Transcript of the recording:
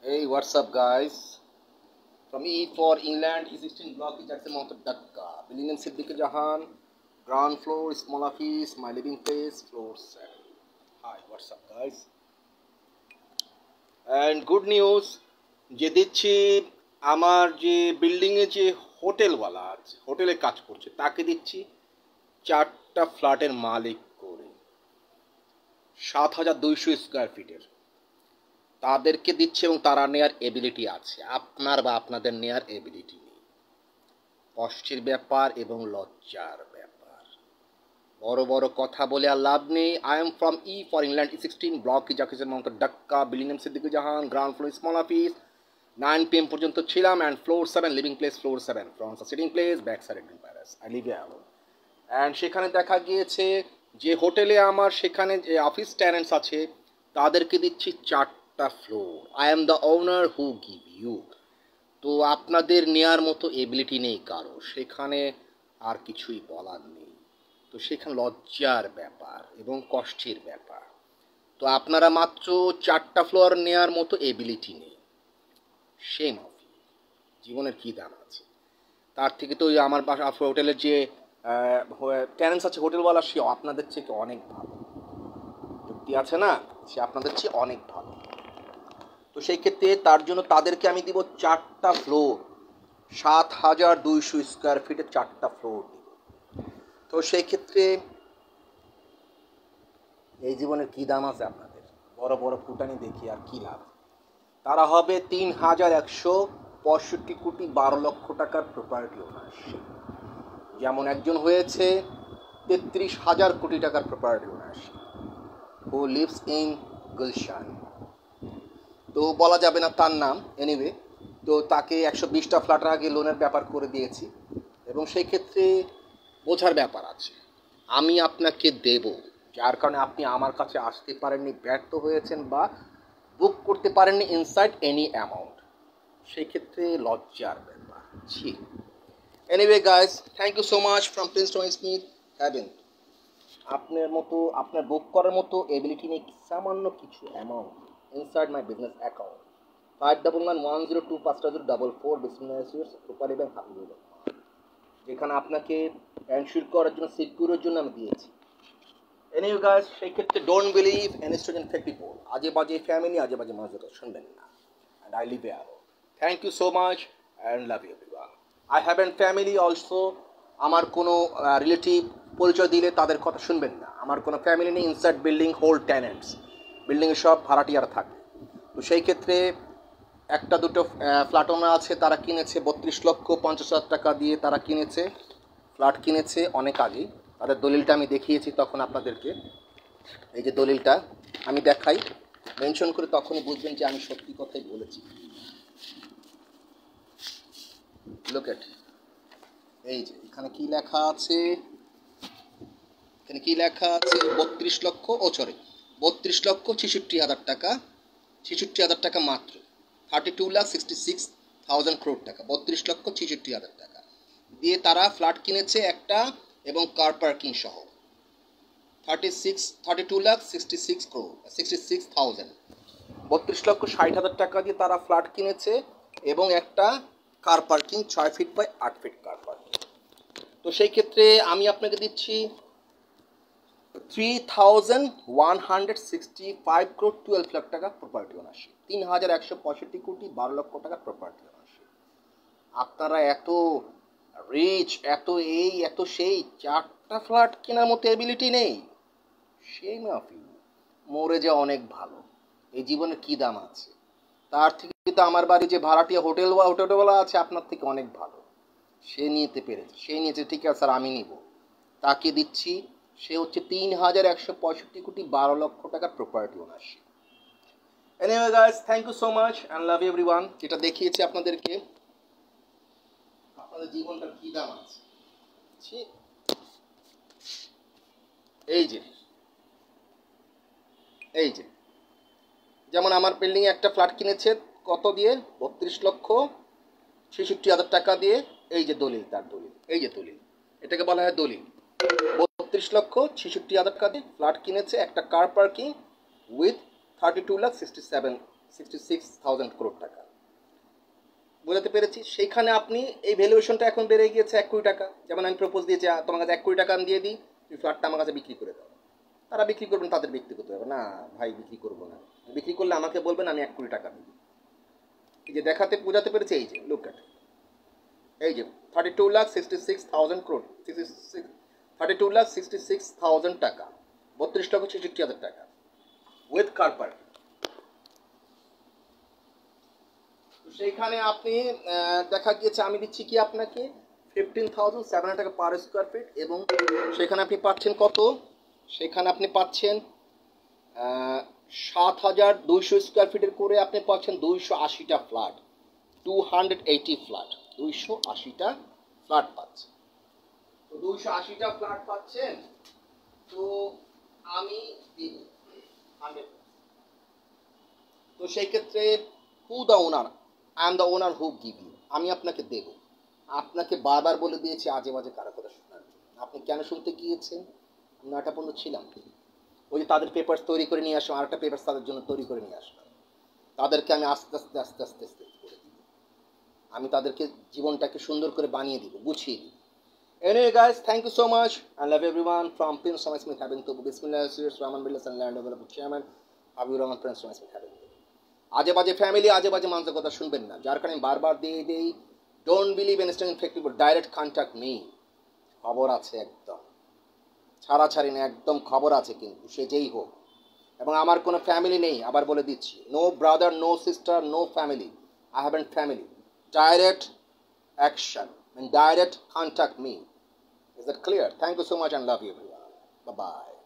Hey, what's up, guys? From E for England, E16 block is at the Mount Dhaka. Building in Siddiq Jahan, ground floor, small office, my living place, floor 7. Hi, what's up, guys? And good news, যে দিচ্ছি আমার যে বিল্ডিংয়ে যে হোটেলওয়ালা আছে, হোটেলে কাজ করছে, তাকে দিচ্ছি 4টা ফ্ল্যাটের মালিক করে 7,200 স্কোয়ার ফিটের। তাদেরকে দিচ্ছে এবং তারা নেয়ার এবিলিটি আছে, আপনার বা আপনাদের নেয়ার এবিলিটি নেই। কষ্টের ব্যাপার এবং লজ্জার ব্যাপার। বড় বড় কথা বলে আর লাভ নেই। I am from E for England E16 block জাকিসের mount Dhaka, building name Siddique Jahan, ground floor small office, 9 PM পর্যন্ত ছিলাম, and floor 7 living place, floor 7 front sitting place, back side living palace. I live alone. And সেখানে দেখা গিয়েছে যে হোটেলে আমার সেখানে যে অফিস ট্যানেন্টস আছে তাদেরকে দিচ্ছি 4টা floor. I am the owner who give you. তো আপনাদের নেয়ার মতো এবিলিটি নেই কারো, সেখানে আর কিছুই বলার নেই। তো সেখানে লজ্জার ব্যাপার এবং কষ্টের ব্যাপার। তো আপনারা মাত্র 4টা ফ্লোর নেয়ার মতো এবিলিটি নেই। Same of you. জীবনের কী দাম আছে? তার থেকে তো ওই আমার বাসা হোটেলের যে ট্যানেন্টস আছে হোটেলওয়ালা, সে আপনাদের থেকে অনেক ভালো। যুক্তি আছে না? সে আপনাদের চেয়ে অনেক ভালো। তো সেই ক্ষেত্রে তার জন্য তাদেরকে আমি দিব 4টা ফ্লোর, 7,200 স্কোয়ার ফিটে 4টা ফ্লোর দিব। তো সেই ক্ষেত্রে এই জীবনের কী দাম আছে আপনাদের? বড় বড় ফুটানি দেখি আর কী লাভ? তারা হবে 3,165 কোটি 12 লক্ষ টাকার প্রপার্টি ওনারশিপ। যেমন একজন হয়েছে 33,000 কোটি টাকার property ownership, who lives in Gulshan. তো বলা যাবে না তার নাম, এনিওয়ে। তো তাকে 120টা ফ্ল্যাটের আগে লোনের ব্যাপার করে দিয়েছি, এবং সেই ক্ষেত্রে বোঝার ব্যাপার আছে। আমি আপনাকে দেব, যার কারণে আপনি আমার কাছে আসতে পারেননি, ব্যর্থ হয়েছেন, বা বুক করতে পারেননি ইনসাইড এনি অ্যামাউন্ট। সেই ক্ষেত্রে লজ্জার ব্যাপার। ছি। Anyway guys, thank you so much from Prince Tommy Smith Haven. আপনার মতো, আপনার বুক করার মতো এবিলিটি নেই সামান্য কিছু amount inside my business account 5191025044 business Rupali bank Habibul. যেখানে আপনাকে এনশিওর করার জন্য, সিকিউরের জন্য আমি দিয়েছি। এনিওয়ে গাইস, সেই ক্ষেত্রে don't believe any student fake people. আজে বাজে ফ্যামিলি, আজে বাজে মানুষের কথা শুনবেন না। And I live alone. Thank you so much and love you everyone. I have an family also. আমার কোনো রিলেটিভ পরিচয় দিলে তাদের কথা শুনবেন না। আমার কোনো ফ্যামিলি নেই ইনসাইড বিল্ডিং, হোল্ড ট্যানেন্টস। বিল্ডিংয়ে সব ভাড়াটিয়ারা থাকে। তো সেই ক্ষেত্রে একটা দুটো ফ্ল্যাট ওনার আছে, তারা কিনেছে 32,50,000 টাকা দিয়ে। তারা কিনেছে, ফ্ল্যাট কিনেছে অনেক আগেই। তাদের দলিলটা আমি দেখিয়েছি তখন আপনাদেরকে। এই যে দলিলটা আমি দেখাই, মেনশন করে, তখনই বুঝবেন যে আমি সত্যি কথাই বলেছি। লুক এট, এই যে এখানে কি লেখা আছে, এখানে কি লেখা আছে, 32,66,000 টাকা, 66,000 টাকা মাত্র, 32,66,000 crore টাকা, 32,66,000 টাকা দিয়ে তারা ফ্ল্যাট কিনেছে একটা, এবং কার পার্কিং সহ 32,66 crore 66,000, 32,60,000 টাকা দিয়ে তারা ফ্ল্যাট কিনেছে, এবং একটা car parking 6 feet by 8 feet car parking. তো সেই ক্ষেত্রে আমি আপনাকে দিচ্ছি 3,165 crore 12 লাখ টাকা প্রপার্টি ওনারশিপ, 3,165 কোটি 12 লক্ষ টাকা প্রপার্টি ওনারশিপ। আপনারা এত রিচ, এত এই, এত সেই, 4টা ফ্ল্যাট কেনার মতো এবিলিটি নেই। সেই মাফি মরে যা অনেক ভালো। এই জীবনে কি দাম আছে? তার থেকে তো আমার বাড়ি যে ভাড়াটিয়া হোটেলওয়ালা আছে আপনার থেকে অনেক ভালো। সে নিতে পেরেছে, সে নিয়েছে, ঠিক আছে স্যার আমি নিব। তাকে দিচ্ছি, সে হচ্ছে 3,165 কোটি 12 লক্ষ টাকার property ownership. Anyway guys, thank you so much and love everyone. যেটা দেখিয়েছি আপনাদেরকে, আপনাদের জীবনটার কি দাম আছে। এই যে, এই যে, যেমন আমার বিল্ডিংয়ে একটা ফ্ল্যাট কিনেছে কত দিয়ে, 32,66,000 টাকা দিয়ে। এই যে দলিল, তার দলিল, এই যে দলিল, এটাকে বলা হয় দলিল। 32,66,000 টাকা দিয়ে ফ্ল্যাট কিনেছে, একটা কার পার্কিং উইথ 32,67,000 66,000 করোড় টাকা। বোঝাতে পেরেছি? সেইখানে আপনি এই ভ্যালুয়েশনটা এখন বেড়ে গিয়েছে 1 কোটি টাকা। যেমন আমি প্রপোজ দিয়েছি, তোমার কাছে 1 কোটি টাকা আমি দিয়ে দিই, তুমি ফ্ল্যাটটা আমার কাছে বিক্রি করে দাও। তারা বিক্রি করবেন তাদের ব্যক্তিগত ব্যাপার। না ভাই, বিক্রি করবো না। বিক্রি করলে আমাকে বলবেন, আমি 1 কোটি টাকা দিই। এই যে দেখাতে বোঝাতে পেরেছি, এই যে লুক অ্যাট, এই যে 32,66,000 করোড়, 32,66,000 টাকা, 32,66,000 টাকা উইথ কার পার্টি। সেইখানে আপনি দেখা গিয়েছে আমি দিচ্ছি কি আপনাকে 15,700 টাকা পার স্কোয়ার ফিট, এবং সেখানে আপনি পাচ্ছেন কত? সেখানে আপনি পাচ্ছেন 7,200 স্কোয়ার ফিটের করে আপনি পাচ্ছেন 280টা ফ্ল্যাট, 280 ফ্ল্যাট, 280টা ফ্ল্যাট পাচ্ছেন। তো 280টা ফ্ল্যাট পাচ্ছেন। তো আমি দিব 100। তো সেই ক্ষেত্রে who the owner, I am the owner who give you, আমি আপনাকে দেব। আপনাকে বারবার বলে দিয়েছি আজে বাজে কারো কথা শোনার জন্য। আপনি কেন শুনতে গিয়েছেন? আমি 9টা পর্যন্ত ছিলাম। ওই যে তাদের পেপার তৈরি করে নিয়ে আসলাম, আরেকটা পেপার তাদের জন্য তৈরি করে নিয়ে আসলাম। তাদেরকে আমি আস্তে আস্তে আস্তে আস্তে আস্তে করে দিব। আমি তাদেরকে জীবনটাকে সুন্দর করে বানিয়ে দিব, গুছিয়ে দিব। Anyway guys, thank you so much. I love everyone from Prince Thomas Smith having to Bismillah Rahman Billas and Land Development Chairman Habibur Rahman Prince Thomas Smith having to আজে বাজে ফ্যামিলি, আজে বাজে মানুষের কথা শুনবেন না। যার কারণে বারবার দিয়ে দেই, don't believe instant fake people, direct contact me. খবর আছে একদম, ছাড়াছাড়ি না, একদম খবর আছে। কিন্তু সে যেই হোক, এবং আমার কোনো ফ্যামিলি নেই, আবার বলে দিচ্ছি, no brother, no sister, no family, I haven't family. Direct action and direct contact me. Is that clear? Thank you so much and love you everyone. Bye bye.